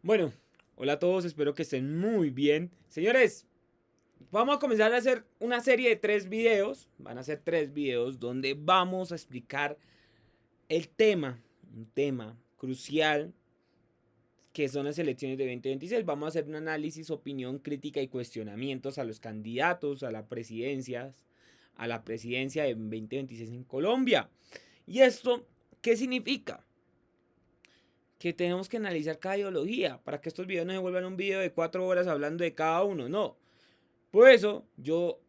Bueno, hola a todos, espero que estén muy bien. Señores, vamos a comenzar a hacer una serie de 3 videos. Van a ser 3 videos donde vamos a explicar un tema crucial que son las elecciones de 2026. Vamos a hacer un análisis, opinión, crítica y cuestionamientos a los candidatos a la presidencia de 2026 en Colombia. ¿Y esto qué significa? Que tenemos que analizar cada ideología para que estos videos no se vuelvan un video de 4 horas hablando de cada uno, no. Por eso yo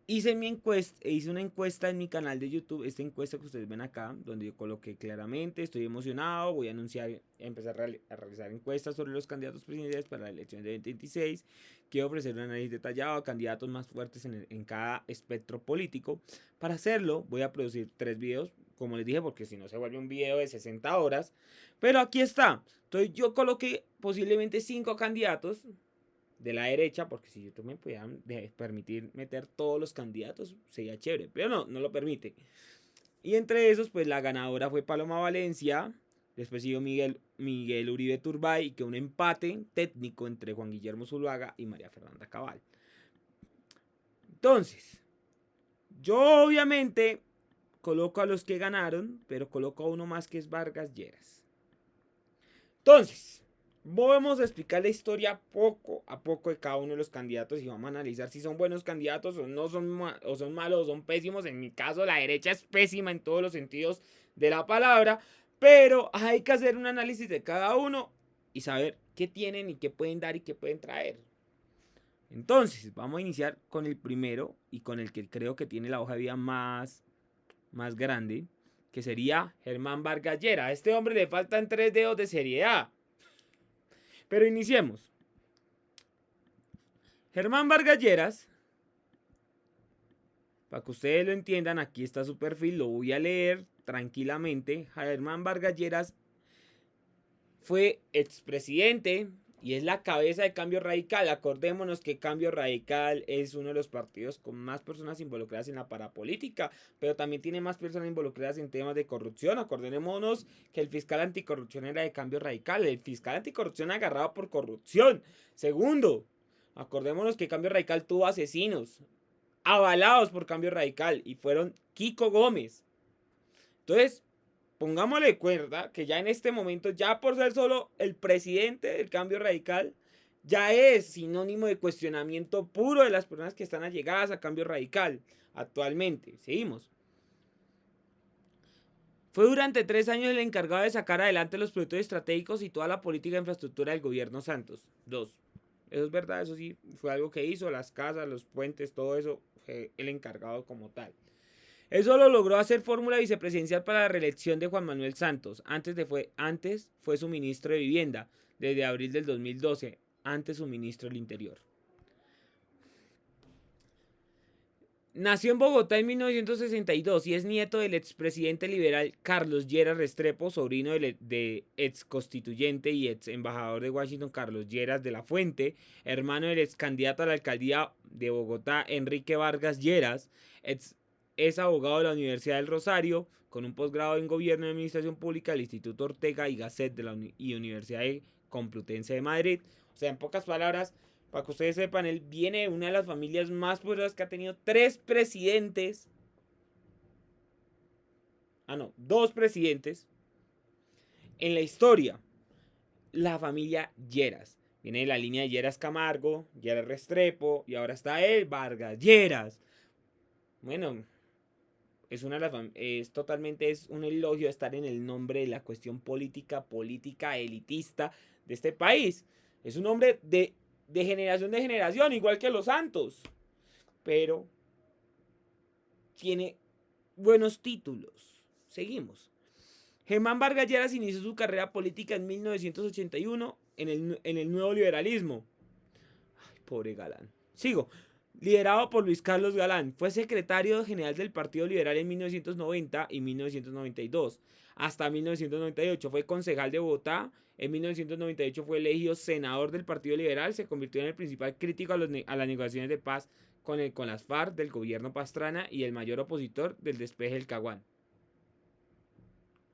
hice una encuesta en mi canal de YouTube, esta encuesta que ustedes ven acá, donde yo coloqué claramente, estoy emocionado, voy a anunciar, empezar a realizar encuestas sobre los candidatos presidenciales para la elección de 2026, quiero ofrecer un análisis detallado a candidatos más fuertes en cada espectro político. Para hacerlo voy a producir 3 videos, como les dije, porque si no se vuelve un video de 60 horas, pero aquí está. Entonces yo coloqué posiblemente 5 candidatos de la derecha, porque si YouTube me pudiera permitir meter todos los candidatos, sería chévere, pero no, no lo permite. Y entre esos, pues la ganadora fue Paloma Valencia, después siguió Miguel Uribe Turbay, y que un empate técnico entre Juan Guillermo Zuluaga y María Fernanda Cabal. Entonces, yo obviamente coloco a los que ganaron, pero coloco a uno más que es Vargas Lleras. Entonces, vamos a explicar la historia poco a poco de cada uno de los candidatos y vamos a analizar si son buenos candidatos o no son, o son malos o son pésimos. En mi caso, la derecha es pésima en todos los sentidos de la palabra, pero hay que hacer un análisis de cada uno y saber qué tienen y qué pueden dar y qué pueden traer. Entonces, vamos a iniciar con el primero y con el que creo que tiene la hoja de vida más grande, que sería Germán Vargas Lleras. A este hombre le faltan 3 dedos de seriedad. Pero iniciemos. Germán Vargas Lleras, para que ustedes lo entiendan, aquí está su perfil, lo voy a leer tranquilamente. Germán Vargas Lleras fue expresidente y es la cabeza de Cambio Radical. Acordémonos que Cambio Radical es uno de los partidos con más personas involucradas en la parapolítica, pero también tiene más personas involucradas en temas de corrupción. Acordémonos que el fiscal anticorrupción era de Cambio Radical, el fiscal anticorrupción agarrado por corrupción. Segundo, acordémonos que Cambio Radical tuvo asesinos avalados por Cambio Radical y fueron Kiko Gómez. Entonces, pongámosle cuerda que ya en este momento, ya por ser solo el presidente del Cambio Radical, ya es sinónimo de cuestionamiento puro de las personas que están allegadas a Cambio Radical actualmente. Seguimos. Fue durante 3 años el encargado de sacar adelante los proyectos estratégicos y toda la política de infraestructura del gobierno Santos. 2. Eso es verdad, eso sí, fue algo que hizo, las casas, los puentes, todo eso, fue el encargado como tal. Eso lo logró hacer fórmula vicepresidencial para la reelección de Juan Manuel Santos. Antes fue su ministro de Vivienda, desde abril del 2012, antes su ministro del Interior. Nació en Bogotá en 1962 y es nieto del expresidente liberal Carlos Lleras Restrepo, sobrino del ex constituyente y ex embajador de Washington Carlos Lleras de la Fuente, hermano del ex candidato a la alcaldía de Bogotá Enrique Vargas Lleras, es abogado de la Universidad del Rosario, con un posgrado en Gobierno y Administración Pública del Instituto Ortega y Gasset de la Universidad Complutense de Madrid. O sea, en pocas palabras, para que ustedes sepan, él viene de una de las familias más poderosas que ha tenido 3 presidentes. No, 2 presidentes en la historia. La familia Lleras. Viene de la línea de Lleras Camargo, Lleras Restrepo y ahora está él, Vargas Lleras. Bueno, es un elogio estar en el nombre de la cuestión política elitista de este país. Es un hombre de generación, igual que los Santos. Pero tiene buenos títulos. Seguimos. Germán Vargas Lleras inició su carrera política en 1981 en el nuevo liberalismo. Ay, pobre Galán. Sigo. Liderado por Luis Carlos Galán, fue secretario general del Partido Liberal en 1990 y 1992. Hasta 1998 fue concejal de Bogotá. En 1998 fue elegido senador del Partido Liberal. Se convirtió en el principal crítico a las negociaciones de paz con las FARC del gobierno Pastrana y el mayor opositor del despeje del Caguán.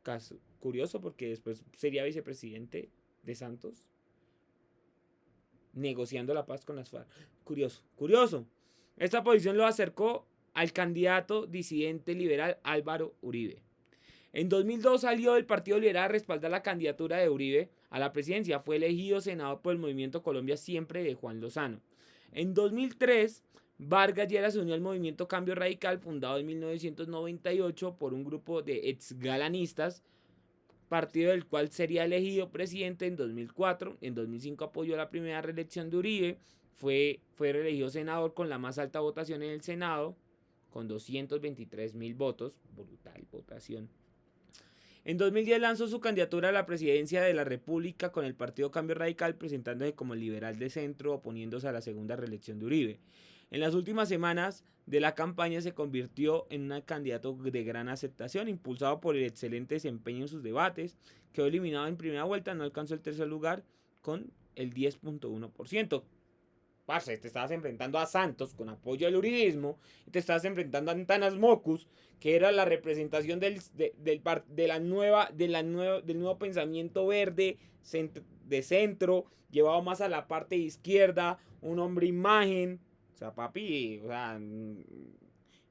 Caso curioso porque después sería vicepresidente de Santos. negociando la paz con las FARC. Curioso, curioso. Esta posición lo acercó al candidato disidente liberal Álvaro Uribe. En 2002 salió del Partido Liberal a respaldar la candidatura de Uribe a la presidencia. Fue elegido senador por el Movimiento Colombia Siempre de Juan Lozano. En 2003, Vargas Lleras se unió al Movimiento Cambio Radical, fundado en 1998 por un grupo de exgalanistas, partido del cual sería elegido presidente en 2004. En 2005 apoyó la primera reelección de Uribe. Fue reelegido senador con la más alta votación en el Senado, con 223.000 votos. Brutal votación. En 2010 lanzó su candidatura a la presidencia de la República con el Partido Cambio Radical, presentándose como liberal de centro, oponiéndose a la segunda reelección de Uribe. En las últimas semanas de la campaña se convirtió en un candidato de gran aceptación, impulsado por el excelente desempeño en sus debates. Quedó eliminado en primera vuelta, no alcanzó el tercer lugar con el 10.1%. Parce, te estabas enfrentando a Santos con apoyo al uribismo y te estabas enfrentando a Antanas Mocus, que era la representación del nuevo pensamiento verde de centro, llevado más a la parte izquierda, un hombre imagen. O sea, papi, o sea,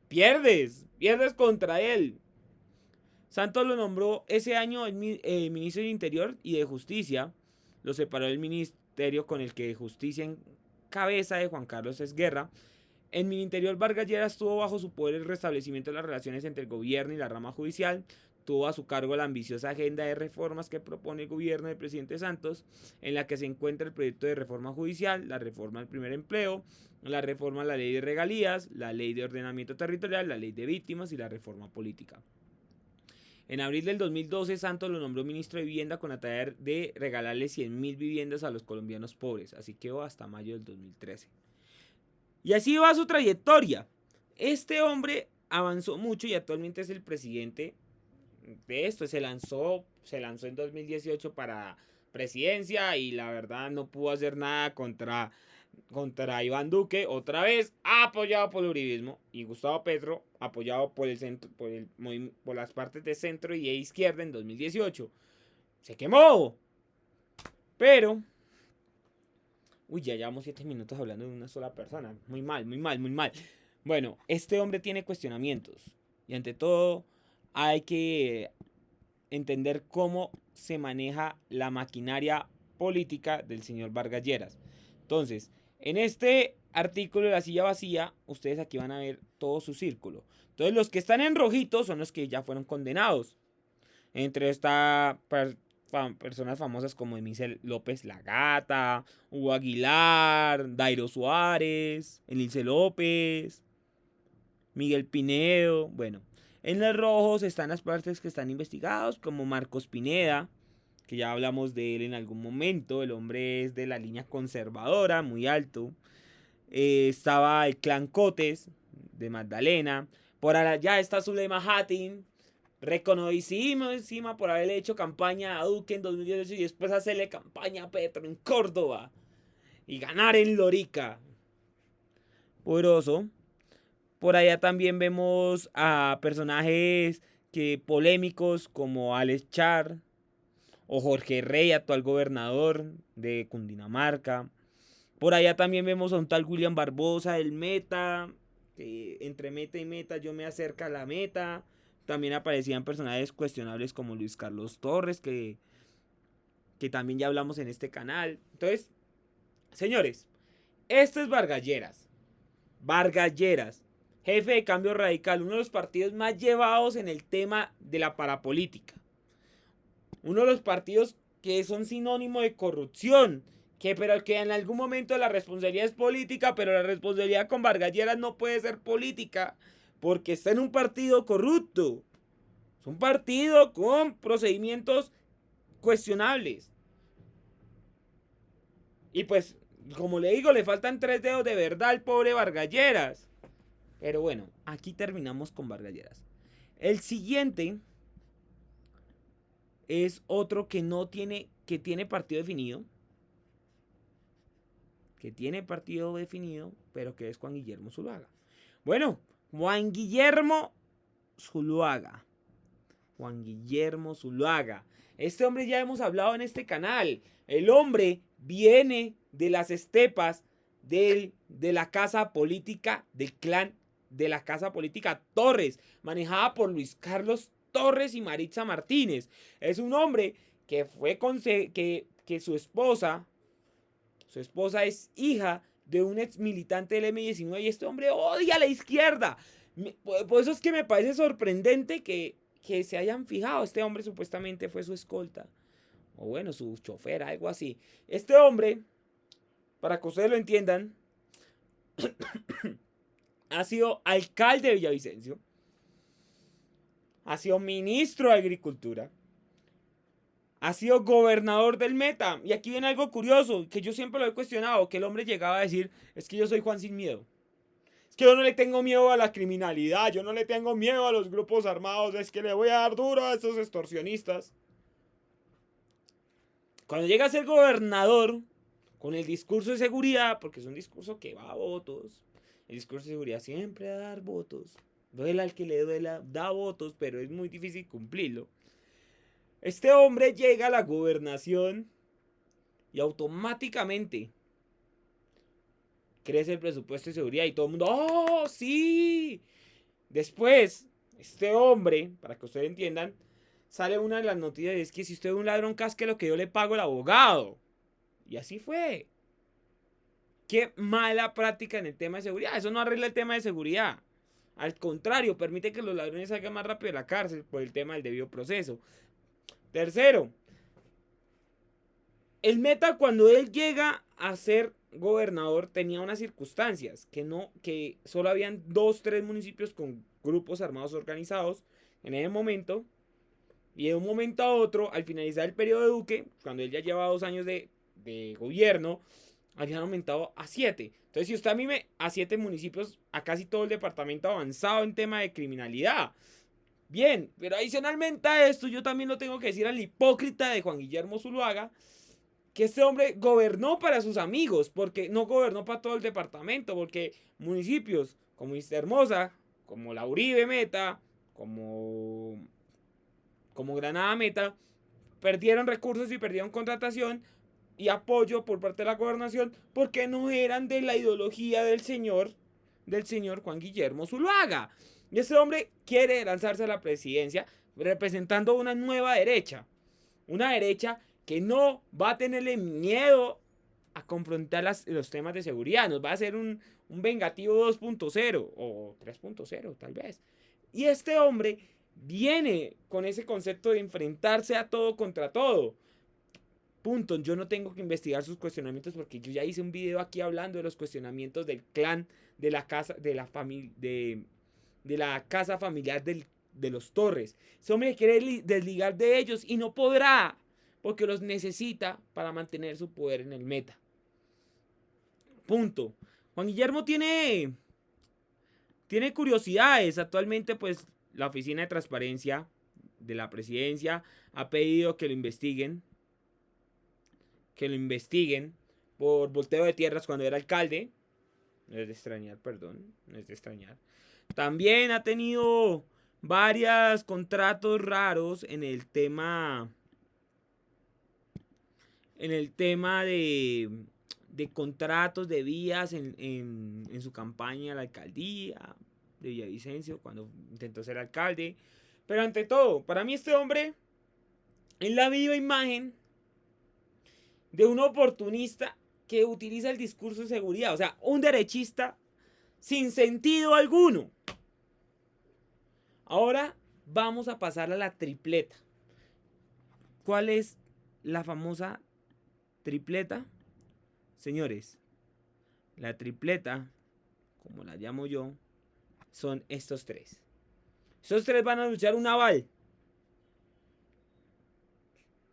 pierdes contra él. Santos lo nombró ese año ministro del Interior y de Justicia. Lo separó del ministerio con el que de Justicia en cabeza de Juan Carlos Esguerra. En mi interior, Vargas Lleras tuvo bajo su poder el restablecimiento de las relaciones entre el gobierno y la rama judicial. Tuvo a su cargo la ambiciosa agenda de reformas que propone el gobierno del presidente Santos, en la que se encuentra el proyecto de reforma judicial, la reforma del primer empleo, la reforma a la ley de regalías, la ley de ordenamiento territorial, la ley de víctimas y la reforma política. En abril del 2012, Santos lo nombró ministro de Vivienda con la tarea de regalarle 100.000 viviendas a los colombianos pobres. Así quedó hasta mayo del 2013. Y así va su trayectoria. Este hombre avanzó mucho y actualmente es el presidente de esto. Se lanzó en 2018 para presidencia y la verdad no pudo hacer nada contra Iván Duque, otra vez apoyado por el uribismo, y Gustavo Petro apoyado por el centro, por las partes de centro y de izquierda en 2018. Se quemó. Pero ya llevamos 7 minutos hablando de una sola persona. Muy mal. Bueno, este hombre tiene cuestionamientos y ante todo hay que entender cómo se maneja la maquinaria política del señor Vargas Lleras. Entonces, en este artículo de la silla vacía, ustedes aquí van a ver todo su círculo. Entonces, los que están en rojito son los que ya fueron condenados. Entre esta personas famosas como Emilce López La Gata, Hugo Aguilar, Dairo Suárez, Emilce López, Miguel Pinedo. Bueno, en los rojos están las partes que están investigados, como Marcos Pineda, que ya hablamos de él en algún momento. El hombre es de la línea conservadora, muy alto. Estaba el clan Cotes, de Magdalena. Por allá está Zulema Hatin, reconocidísima por haberle hecho campaña a Duque en 2018 y después hacerle campaña a Petro en Córdoba y ganar en Lorica. Poderoso. Por allá también vemos a personajes polémicos como Alex Char o Jorge Rey, actual gobernador de Cundinamarca. Por allá también vemos a un tal William Barbosa del Meta, que entre meta y meta yo me acerco a la meta. También aparecían personajes cuestionables como Luis Carlos Torres, que también ya hablamos en este canal. Entonces, señores, este es Vargas Lleras. Vargas Lleras, jefe de Cambio Radical, uno de los partidos más llevados en el tema de la parapolítica. Uno de los partidos que son sinónimo de corrupción, pero que en algún momento la responsabilidad es política, pero la responsabilidad con Vargas Lleras no puede ser política, porque está en un partido corrupto. Es un partido con procedimientos cuestionables. Y pues, como le digo, le faltan 3 dedos de verdad al pobre Vargas Lleras. Pero bueno, aquí terminamos con Vargas Lleras. El siguiente es otro que tiene partido definido. Pero que es Juan Guillermo Zuluaga. Bueno, Juan Guillermo Zuluaga. Este hombre ya hemos hablado en este canal. El hombre viene de las estepas de la casa política, del clan de la casa política Torres, manejada por Luis Carlos Torres y Maritza Martínez. Es un hombre que fue que su esposa es hija de un ex militante del M-19 y este hombre odia a la izquierda. Por eso es que me parece sorprendente que se hayan fijado. Este hombre supuestamente fue su escolta, o bueno, su chofer, algo así. Este hombre, para que ustedes lo entiendan, ha sido alcalde de Villavicencio, ha sido ministro de Agricultura, ha sido gobernador del Meta. Y aquí viene algo curioso, que yo siempre lo he cuestionado, que el hombre llegaba a decir, es que yo soy Juan sin miedo. Es que yo no le tengo miedo a la criminalidad, yo no le tengo miedo a los grupos armados, es que le voy a dar duro a estos extorsionistas. Cuando llega a ser gobernador, con el discurso de seguridad, porque es un discurso que va a votos, el discurso de seguridad siempre va a dar votos, duela al que le duela, da votos, pero es muy difícil cumplirlo. Este hombre llega a la gobernación y automáticamente crece el presupuesto de seguridad y todo el mundo, ¡oh, sí! Después, este hombre, para que ustedes entiendan, sale una de las noticias y es que si usted es un ladrón, casque lo que yo le pago el abogado. Y así fue. Qué mala práctica en el tema de seguridad. Eso no arregla el tema de seguridad. Al contrario, permite que los ladrones salgan más rápido de la cárcel por el tema del debido proceso. Tercero, el Meta cuando él llega a ser gobernador tenía unas circunstancias que solo habían 2-3 municipios con grupos armados organizados en ese momento. Y de un momento a otro, al finalizar el periodo de Duque, cuando él ya lleva 2 años de gobierno, habían aumentado a 7. Entonces, si usted a mí a 7 municipios, a casi todo el departamento avanzado en tema de criminalidad. Bien, pero adicionalmente a esto, yo también lo tengo que decir al hipócrita de Juan Guillermo Zuluaga, que este hombre gobernó para sus amigos, porque no gobernó para todo el departamento, porque municipios como Hermosa, como la Uribe Meta, como Granada Meta, perdieron recursos y perdieron contratación y apoyo por parte de la gobernación porque no eran de la ideología del señor Juan Guillermo Zuluaga. Y ese hombre quiere lanzarse a la presidencia representando una nueva derecha. Una derecha que no va a tenerle miedo a confrontar los temas de seguridad. Nos va a hacer un vengativo 2.0 o 3.0 tal vez. Y este hombre viene con ese concepto de enfrentarse a todo contra todo. Punto. Yo no tengo que investigar sus cuestionamientos porque yo ya hice un video aquí hablando de los cuestionamientos del clan, de la casa, de la familia, de la casa familiar de los Torres. Ese hombre quiere desligar de ellos y no podrá porque los necesita para mantener su poder en el Meta. Punto. Juan Guillermo tiene curiosidades. Actualmente, pues, la Oficina de Transparencia de la Presidencia ha pedido que lo investiguen. Que lo investiguen por volteo de tierras cuando era alcalde. No es de extrañar, perdón. No es de extrañar. También ha tenido varios contratos raros en el tema. En el tema de contratos de vías en su campaña a la alcaldía de Villavicencio, cuando intentó ser alcalde. Pero ante todo, para mí este hombre es la viva imagen de un oportunista que utiliza el discurso de seguridad. O sea, un derechista sin sentido alguno. Ahora vamos a pasar a la tripleta. ¿Cuál es la famosa tripleta? Señores, la tripleta, como la llamo yo, son estos tres. Estos tres van a luchar un aval.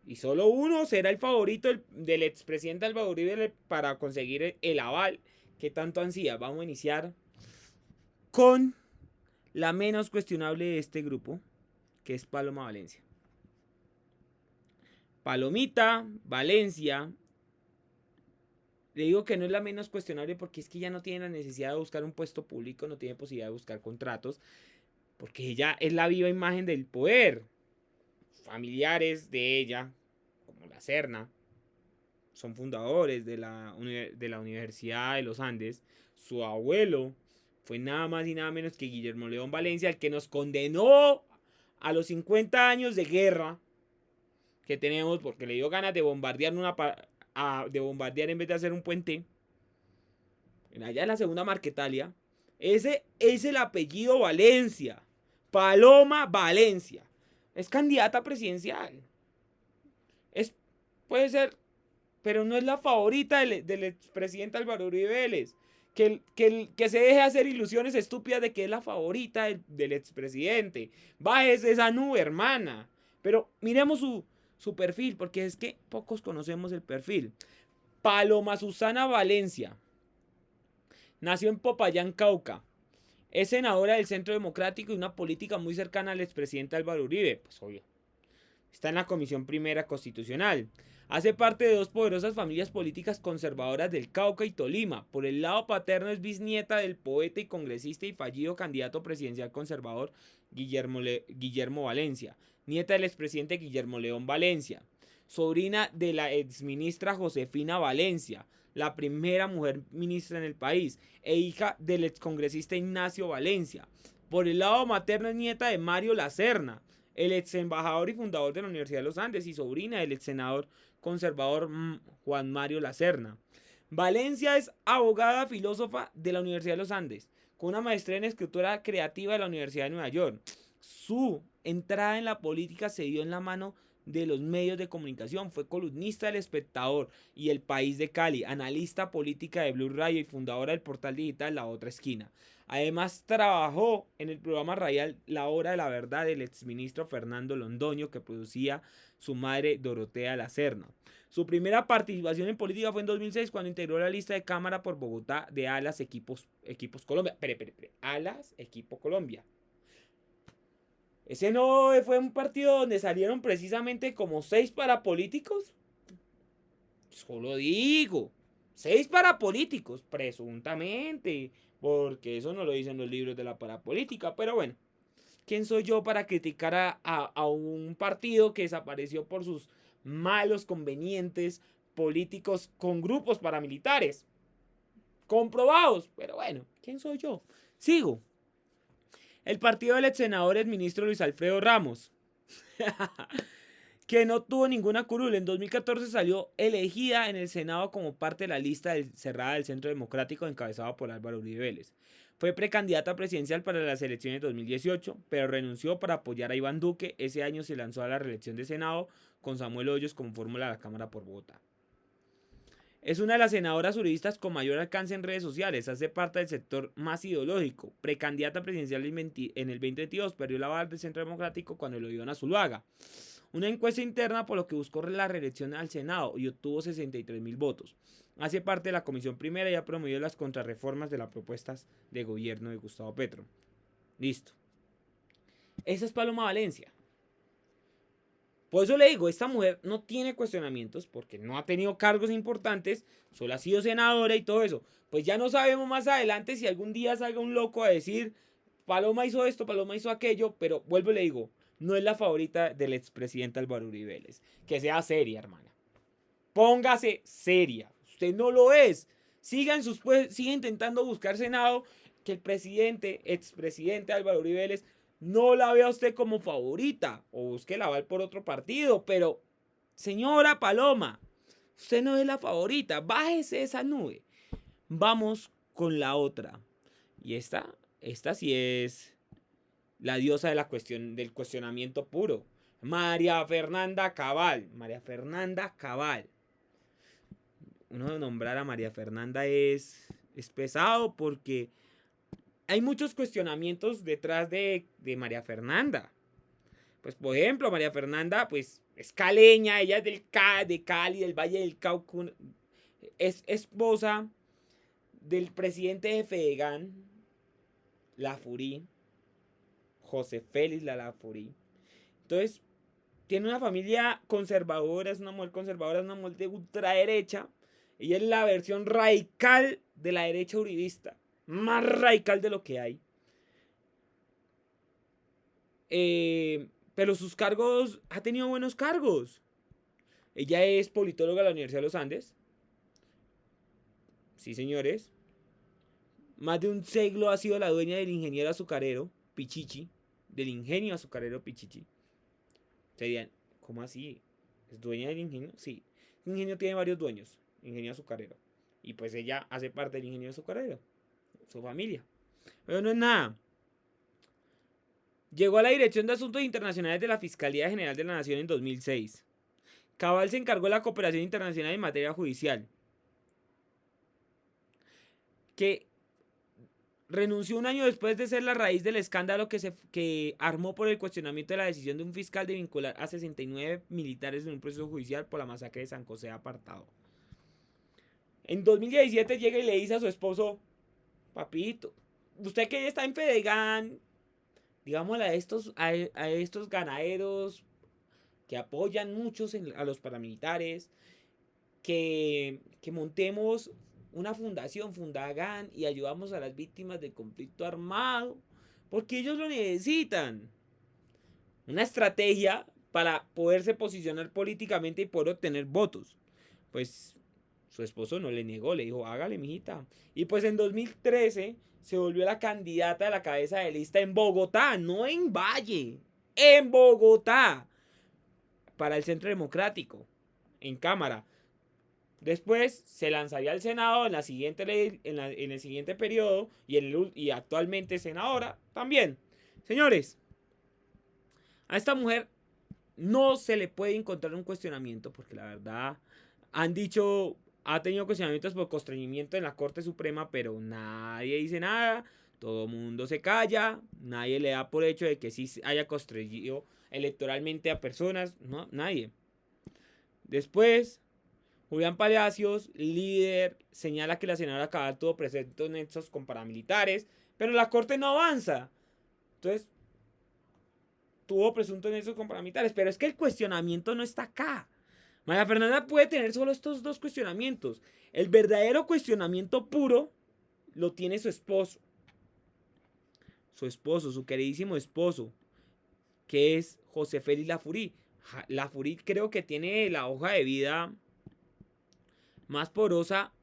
Y solo uno será el favorito del expresidente Álvaro Uribe para conseguir el aval que tanto ansía. Vamos a iniciar con la menos cuestionable de este grupo, que es Paloma Valencia. Palomita Valencia, le digo que no es la menos cuestionable porque es que ella no tiene la necesidad de buscar un puesto público, no tiene posibilidad de buscar contratos, porque ella es la viva imagen del poder. Familiares de ella, como la Serna, son fundadores de la Universidad de los Andes. Su abuelo fue nada más y nada menos que Guillermo León Valencia, el que nos condenó a los 50 años de guerra que tenemos porque le dio ganas de bombardear de bombardear en vez de hacer un puente allá en la segunda Marquetalia. Ese es el apellido Valencia. Paloma Valencia. Es candidata presidencial. Puede ser, pero no es la favorita del expresidente Álvaro Uribe Vélez. Que se deje hacer ilusiones estúpidas de que es la favorita del expresidente. Bájese esa nube, hermana. Pero miremos su perfil, porque es que pocos conocemos el perfil. Paloma Susana Valencia. Nació en Popayán, Cauca. Es senadora del Centro Democrático y una política muy cercana al expresidente Álvaro Uribe. Pues obvio. Está en la Comisión Primera Constitucional. Hace parte de dos poderosas familias políticas conservadoras del Cauca y Tolima. Por el lado paterno es bisnieta del poeta y congresista y fallido candidato presidencial conservador Guillermo Valencia. Nieta del expresidente Guillermo León Valencia. Sobrina de la exministra Josefina Valencia, la primera mujer ministra en el país, e hija del excongresista Ignacio Valencia. Por el lado materno es nieta de Mario Lacerna, el ex embajador y fundador de la Universidad de los Andes, y sobrina del ex senador conservador Juan Mario Lacerna. Valencia es abogada filósofa de la Universidad de los Andes, con una maestría en escritura creativa de la Universidad de Nueva York. Su entrada en la política se dio en la mano de los medios de comunicación. Fue columnista del Espectador y El País de Cali, analista política de Blue Radio y fundadora del portal digital La Otra Esquina. Además trabajó en el programa radial La Hora de la Verdad del exministro Fernando Londoño, que producía su madre Dorotea Lacerna. Su primera participación en política fue en 2006, cuando integró la lista de Cámara por Bogotá de Alas Equipos Colombia. Alas Equipo Colombia. Ese no fue un partido donde salieron precisamente como 6 parapolíticos. Solo digo, 6 parapolíticos, presuntamente, porque eso no lo dicen los libros de la parapolítica. Pero bueno, ¿quién soy yo para criticar a un partido que desapareció por sus malos convenientes políticos con grupos paramilitares? Comprobados, pero bueno, ¿quién soy yo? Sigo. El partido del ex senador ex ministro Luis Alfredo Ramos, que no tuvo ninguna curul. En 2014 salió elegida en el Senado como parte de la lista cerrada del Centro Democrático encabezado por Álvaro Uribe Vélez. Fue precandidata presidencial para las elecciones de 2018, pero renunció para apoyar a Iván Duque. Ese año se lanzó a la reelección de Senado con Samuel Hoyos como fórmula de la Cámara por Bogotá. Es una de las senadoras uribistas con mayor alcance en redes sociales. Hace parte del sector más ideológico. Precandidata presidencial en el 2022, perdió la aval del Centro Democrático cuando lo dio a Zuluaga. Una encuesta interna por lo que buscó la reelección al Senado y obtuvo 63.000 votos. Hace parte de la Comisión Primera y ha promovido las contrarreformas de las propuestas de gobierno de Gustavo Petro. Listo. Esa es Paloma Valencia. Por eso le digo, esta mujer no tiene cuestionamientos porque no ha tenido cargos importantes, solo ha sido senadora y todo eso. Pues ya no sabemos más adelante si algún día salga un loco a decir, Paloma hizo esto, Paloma hizo aquello, pero vuelvo y le digo, no es la favorita del expresidente Álvaro Uribe Vélez. Que sea seria, hermana. Póngase seria. Usted no lo es. Siga intentando buscar Senado, que el expresidente Álvaro Uribe Vélez no la vea usted como favorita o busque la aval por otro partido, pero señora Paloma, usted no es la favorita, bájese esa nube. Vamos con la otra. Y esta sí es la diosa de del cuestionamiento puro. María Fernanda Cabal. María Fernanda Cabal. Uno nombrar a María Fernanda es pesado porque hay muchos cuestionamientos detrás de María Fernanda. Pues, por ejemplo, María Fernanda, pues, es caleña, ella es de Cali, del Valle del Cauca. Es esposa del presidente de FEDEGAN, Lafurí, José Félix Lafurí. Entonces, tiene una familia conservadora, es una mujer conservadora, es una mujer de ultraderecha. Ella es la versión radical de la derecha uribista. Más radical de lo que hay. Pero sus cargos, ha tenido buenos cargos. Ella es politóloga de la Universidad de los Andes. Sí, señores. Más de un siglo ha sido la dueña del ingeniero azucarero Pichichi. Del ingenio azucarero Pichichi. Serían, ¿cómo así? ¿Es dueña del ingenio? Sí. El ingenio tiene varios dueños. Ingenio azucarero. Y pues ella hace parte del ingenio azucarero. Su familia. Pero no es nada. Llegó a la Dirección de Asuntos Internacionales de la Fiscalía General de la Nación en 2006. Cabal se encargó de la cooperación internacional en materia judicial. Que renunció un año después de ser la raíz del escándalo que armó por el cuestionamiento de la decisión de un fiscal de vincular a 69 militares en un proceso judicial por la masacre de San José Apartado. En 2017 llega y le dice a su esposo, papito, usted que está en Fedegan, digámosle a estos ganaderos que apoyan muchos a los paramilitares, que montemos una fundación, Fundagan, y ayudamos a las víctimas del conflicto armado, porque ellos lo necesitan. Una estrategia para poderse posicionar políticamente y poder obtener votos. Pues su esposo no le negó, le dijo, hágale, mijita. Y pues en 2013 se volvió la candidata a la cabeza de lista en Bogotá, no en Valle, en Bogotá, para el Centro Democrático, en Cámara. Después se lanzaría al Senado en la siguiente ley, en el siguiente periodo y actualmente senadora también. Señores, a esta mujer no se le puede encontrar un cuestionamiento porque la verdad han dicho, ha tenido cuestionamientos por constreñimiento en la Corte Suprema, pero nadie dice nada, todo mundo se calla, nadie le da por hecho de que sí haya constreñido electoralmente a personas, no, nadie. Después, Julián Palacios, líder, señala que la senadora Cabal tuvo presuntos nexos con paramilitares, pero la corte no avanza. Entonces, tuvo presuntos nexos con paramilitares, pero es que el cuestionamiento no está acá. María Fernanda puede tener solo estos dos cuestionamientos. El verdadero cuestionamiento puro lo tiene su esposo. Su esposo, su queridísimo esposo, que es José Félix Lafourcade. Lafourcade creo que tiene la hoja de vida más porosa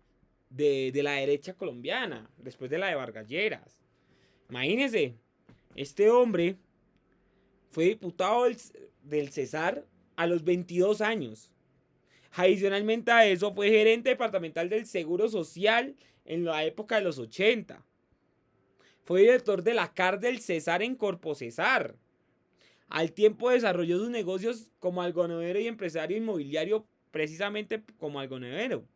de la derecha colombiana, después de la de Vargas Lleras. Imagínense, este hombre fue diputado del Cesar a los 22 años. Adicionalmente a eso, fue gerente departamental del Seguro Social en la época de los 80. Fue director de la CAR del Cesar en Corpo Cesar. Al tiempo desarrolló sus negocios como algodonero y empresario inmobiliario, precisamente como algodonero.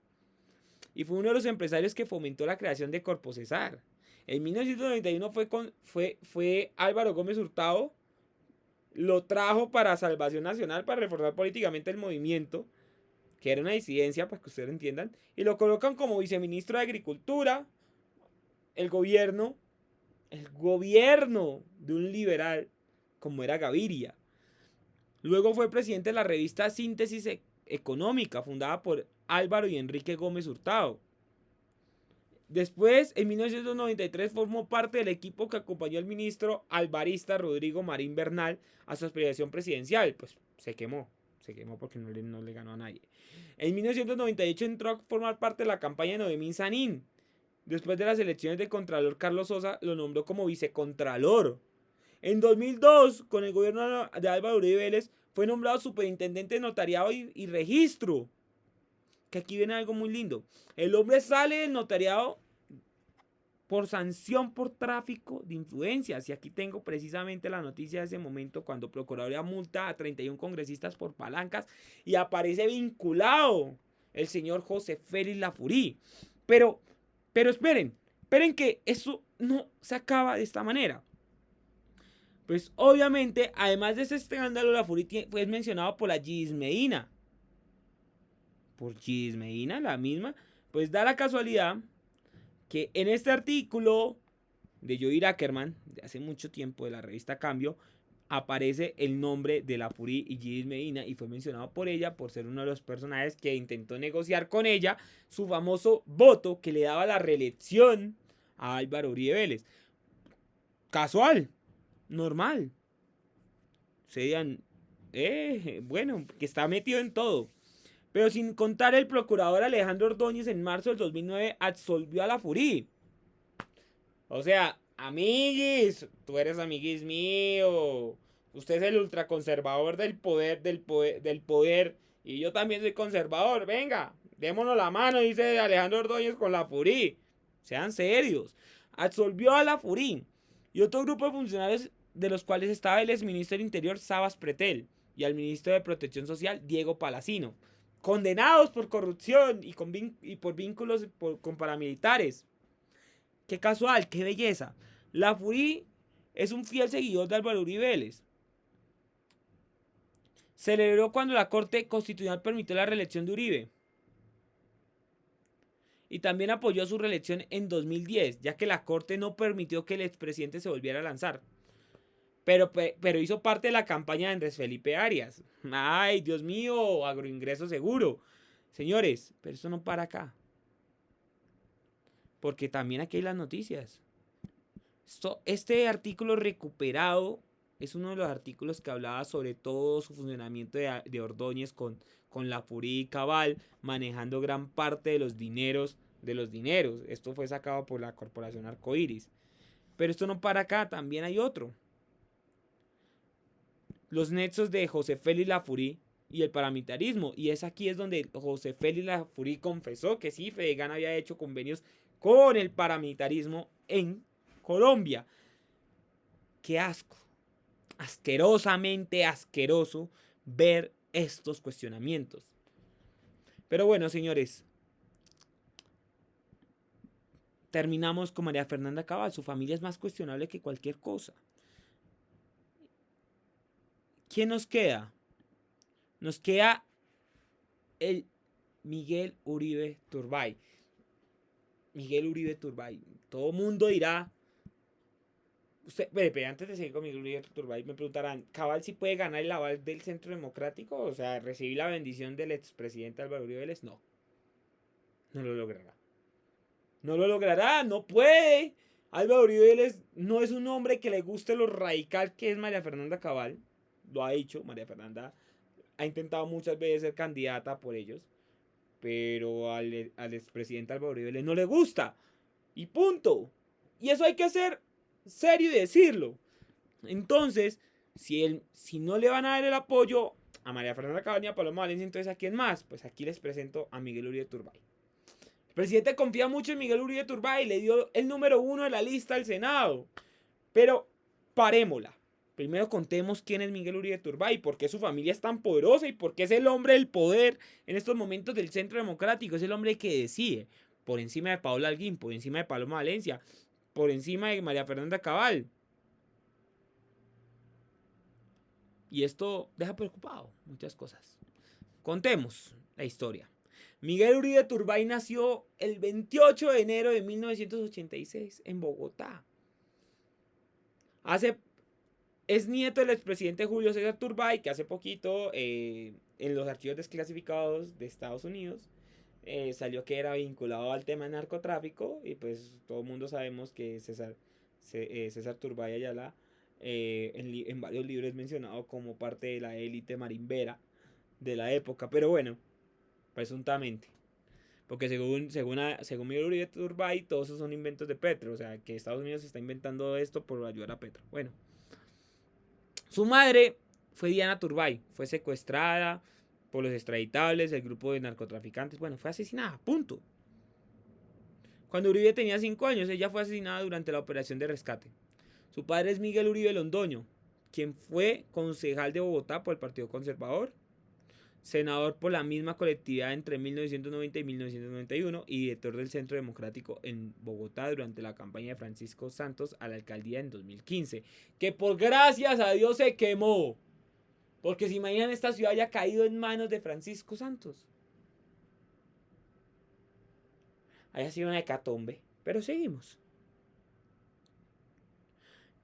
Y fue uno de los empresarios que fomentó la creación de Corpo Cesar. En 1991 fue Álvaro Gómez Hurtado, lo trajo para Salvación Nacional, para reforzar políticamente el movimiento, que era una disidencia, para que ustedes entiendan, y lo colocan como viceministro de Agricultura. El gobierno de un liberal como era Gaviria. Luego fue presidente de la revista Síntesis Económica, fundada por Álvaro y Enrique Gómez Hurtado. Después, en 1993, formó parte del equipo que acompañó al ministro alvarista Rodrigo Marín Bernal a su aspiración presidencial. Pues se quemó porque no le ganó a nadie. En 1998 entró a formar parte de la campaña de Noemí Sanín. Después de las elecciones del contralor Carlos Sosa, lo nombró como vicecontralor. En 2002, con el gobierno de Álvaro Uribe Vélez, fue nombrado superintendente de notariado y registro. Que aquí viene algo muy lindo. El hombre sale del notariado por sanción por tráfico de influencias. Y aquí tengo precisamente la noticia de ese momento cuando Procuraduría multa a 31 congresistas por palancas y aparece vinculado el señor José Félix Lafourcade. Pero esperen que eso no se acaba de esta manera. Pues obviamente, además de ese escándalo, Lafourcade fue mencionado por la Gidis Medina. Por Gidis Medina, la misma. Pues da la casualidad que en este artículo de Joir Ackerman, de hace mucho tiempo, de la revista Cambio, aparece el nombre de Lafourcade y Gidis Medina y fue mencionado por ella por ser uno de los personajes que intentó negociar con ella su famoso voto que le daba la reelección a Álvaro Uribe Vélez. Casual, normal. Serían, bueno, que está metido en todo. Pero sin contar, el procurador Alejandro Ordóñez en marzo del 2009 absolvió a la FURI. O sea, amiguis, tú eres amiguis mío. Usted es el ultraconservador del poder. Y yo también soy conservador. Venga, démonos la mano, dice Alejandro Ordóñez con la FURI. Sean serios. Absolvió a la FURI y otro grupo de funcionarios, de los cuales estaba el exministro del Interior Sabas Pretel y al ministro de Protección Social Diego Palacino, condenados por corrupción y por vínculos con paramilitares. Qué casual, qué belleza. La FURI es un fiel seguidor de Álvaro Uribe Vélez. Celebró cuando la Corte Constitucional permitió la reelección de Uribe. Y también apoyó su reelección en 2010, ya que la Corte no permitió que el expresidente se volviera a lanzar. Pero hizo parte de la campaña de Andrés Felipe Arias. Ay, Dios mío, agroingreso seguro. Señores, pero eso no para acá. Porque también aquí hay las noticias. Este artículo recuperado es uno de los artículos que hablaba sobre todo su funcionamiento de Ordóñez con la FURI y Cabal, manejando gran parte de los dineros. Esto fue sacado por la Corporación Arcoiris. Pero esto no para acá, también hay otro. Los nexos de José Félix Lafourcade y el paramilitarismo. Y aquí es donde José Félix Lafourcade confesó que sí, Fedegan había hecho convenios con el paramilitarismo en Colombia. Qué asco. Asquerosamente asqueroso ver estos cuestionamientos. Pero bueno, señores, terminamos con María Fernanda Cabal. Su familia es más cuestionable que cualquier cosa. ¿Quién nos queda? Nos queda el Miguel Uribe Turbay. Miguel Uribe Turbay. Todo mundo dirá. Antes de seguir con Miguel Uribe Turbay, me preguntarán: ¿Cabal sí puede ganar el aval del Centro Democrático? O sea, ¿recibir la bendición del expresidente Álvaro Uribe Vélez? No. No lo logrará. No lo logrará, no puede. Álvaro Uribe Vélez no es un hombre que le guste lo radical que es María Fernanda Cabal. Lo ha dicho, María Fernanda ha intentado muchas veces ser candidata por ellos, pero al expresidente Álvaro Uribe Vélez no le gusta. Y punto. Y eso hay que ser serio y decirlo. Entonces, si no le van a dar el apoyo a María Fernanda Cabal ni a Paloma Valencia, entonces ¿a quién más? Pues aquí les presento a Miguel Uribe Turbay. El presidente confía mucho en Miguel Uribe Turbay y le dio el número 1 de la lista al Senado. Pero parémosla. Primero contemos quién es Miguel Uribe Turbay, por qué su familia es tan poderosa y por qué es el hombre del poder en estos momentos del Centro Democrático. Es el hombre que decide, por encima de Paola Alguín, por encima de Paloma Valencia, por encima de María Fernanda Cabal. Y esto deja preocupado muchas cosas. Contemos la historia. Miguel Uribe Turbay nació el 28 de enero de 1986 en Bogotá. Es nieto del expresidente Julio César Turbay, que hace poquito en los archivos desclasificados de Estados Unidos salió que era vinculado al tema de narcotráfico. Y pues todo el mundo sabemos que César Turbay Ayala en varios libros es mencionado como parte de la élite marimbera de la época. Pero bueno, presuntamente. Porque según Miguel Uribe Turbay, todos esos son inventos de Petro. O sea, que Estados Unidos está inventando esto por ayudar a Petro. Bueno. Su madre fue Diana Turbay. Fue secuestrada por los extraditables, el grupo de narcotraficantes. Bueno, fue asesinada, punto. Cuando Uribe tenía 5 años, ella fue asesinada durante la operación de rescate. Su padre es Miguel Uribe Londoño, quien fue concejal de Bogotá por el Partido Conservador, senador por la misma colectividad entre 1990 y 1991 y director del Centro Democrático en Bogotá durante la campaña de Francisco Santos a la alcaldía en 2015, que por gracias a Dios se quemó, porque si imaginan esta ciudad haya caído en manos de Francisco Santos, haya sido una hecatombe. Pero seguimos.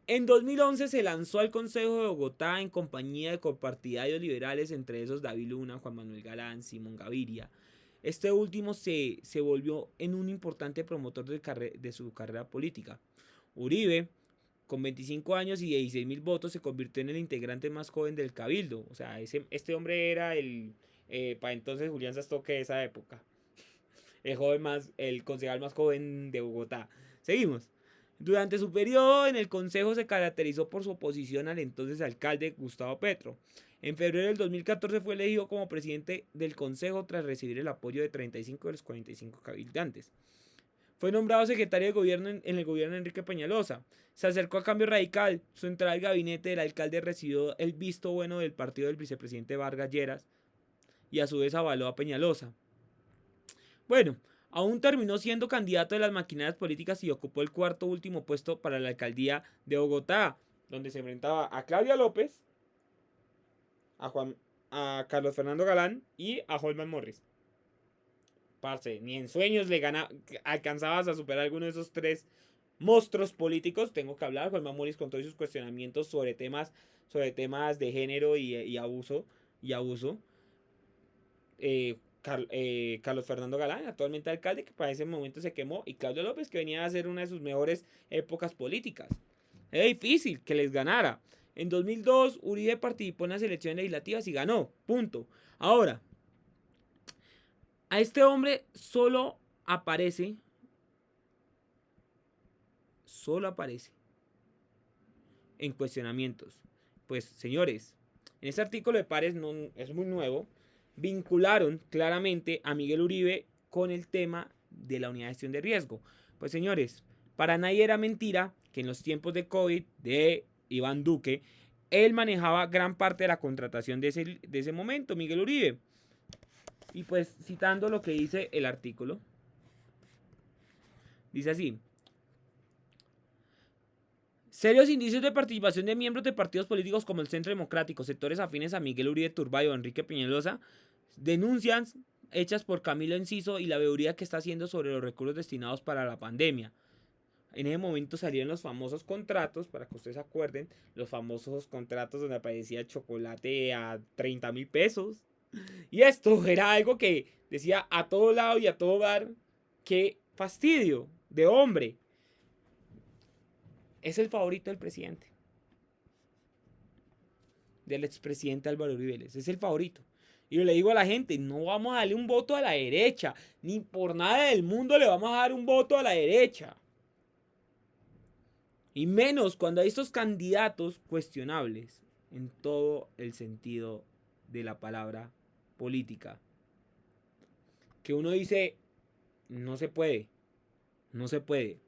En 2011 se lanzó al Consejo de Bogotá en compañía de copartidarios liberales, entre esos David Luna, Juan Manuel Galán, Simón Gaviria. Este último se volvió en un importante promotor de su carrera política. Uribe, con 25 años y 16.000 votos, se convirtió en el integrante más joven del Cabildo. O sea, este hombre era el Para entonces Julián Sastoque de esa época. El concejal más joven de Bogotá. Seguimos. Durante su periodo en el consejo se caracterizó por su oposición al entonces alcalde Gustavo Petro. En febrero del 2014 fue elegido como presidente del consejo tras recibir el apoyo de 35 de los 45 cabildantes. Fue nombrado secretario de gobierno en el gobierno de Enrique Peñalosa. Se acercó a Cambio Radical. Su entrada al gabinete del alcalde recibió el visto bueno del partido del vicepresidente Vargas Lleras y a su vez avaló a Peñalosa. Bueno, aún terminó siendo candidato de las maquinarias políticas y ocupó el cuarto último puesto para la alcaldía de Bogotá, donde se enfrentaba a Claudia López, a Carlos Fernando Galán y a Holman Morris. Parce, ni en sueños alcanzabas a superar alguno de esos tres monstruos políticos. Tengo que hablar, Holman Morris con todos sus cuestionamientos sobre temas de género y abuso. Carlos Fernando Galán, actualmente alcalde, que para ese momento se quemó, y Claudio López, que venía a ser una de sus mejores épocas políticas. Era difícil que les ganara. En 2002, Uribe participó en las elecciones legislativas y ganó. Punto. Ahora, a este hombre solo aparece en cuestionamientos. Pues, señores, en este artículo de Pares no, es muy nuevo. Vincularon claramente a Miguel Uribe con el tema de la unidad de gestión de riesgo. Pues, señores, para nadie era mentira que en los tiempos de COVID de Iván Duque, él manejaba gran parte de la contratación de ese momento, Miguel Uribe. Y pues, citando lo que dice el artículo, dice así: serios indicios de participación de miembros de partidos políticos como el Centro Democrático, sectores afines a Miguel Uribe Turbay o Enrique Peñalosa, denuncian hechas por Camilo Enciso y la veeduría que está haciendo sobre los recursos destinados para la pandemia. En ese momento salieron los famosos contratos, para que ustedes se acuerden, los famosos contratos donde aparecía chocolate a 30,000 pesos. Y esto era algo que decía a todo lado y a todo bar: qué fastidio de hombre. Es el favorito del presidente, del expresidente Álvaro Uribe Vélez. Es el favorito. Y yo le digo a la gente, no vamos a darle un voto a la derecha. Ni por nada del mundo le vamos a dar un voto a la derecha. Y menos cuando hay estos candidatos cuestionables en todo el sentido de la palabra política. Que uno dice, no se puede. No se puede.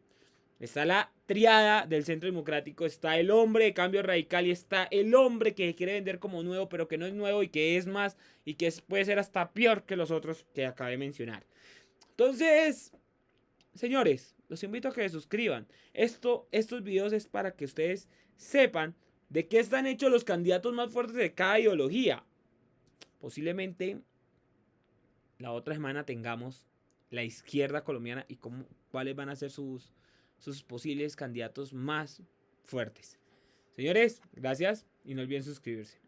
Está la triada del Centro Democrático, está el hombre de Cambio Radical y está el hombre que quiere vender como nuevo, pero que no es nuevo y que es más y que puede ser hasta peor que los otros que acabé de mencionar. Entonces, señores, los invito a que se suscriban. Estos videos es para que ustedes sepan de qué están hechos los candidatos más fuertes de cada ideología. Posiblemente la otra semana tengamos la izquierda colombiana y cuáles van a ser sus posibles candidatos más fuertes. Señores, gracias y no olviden suscribirse.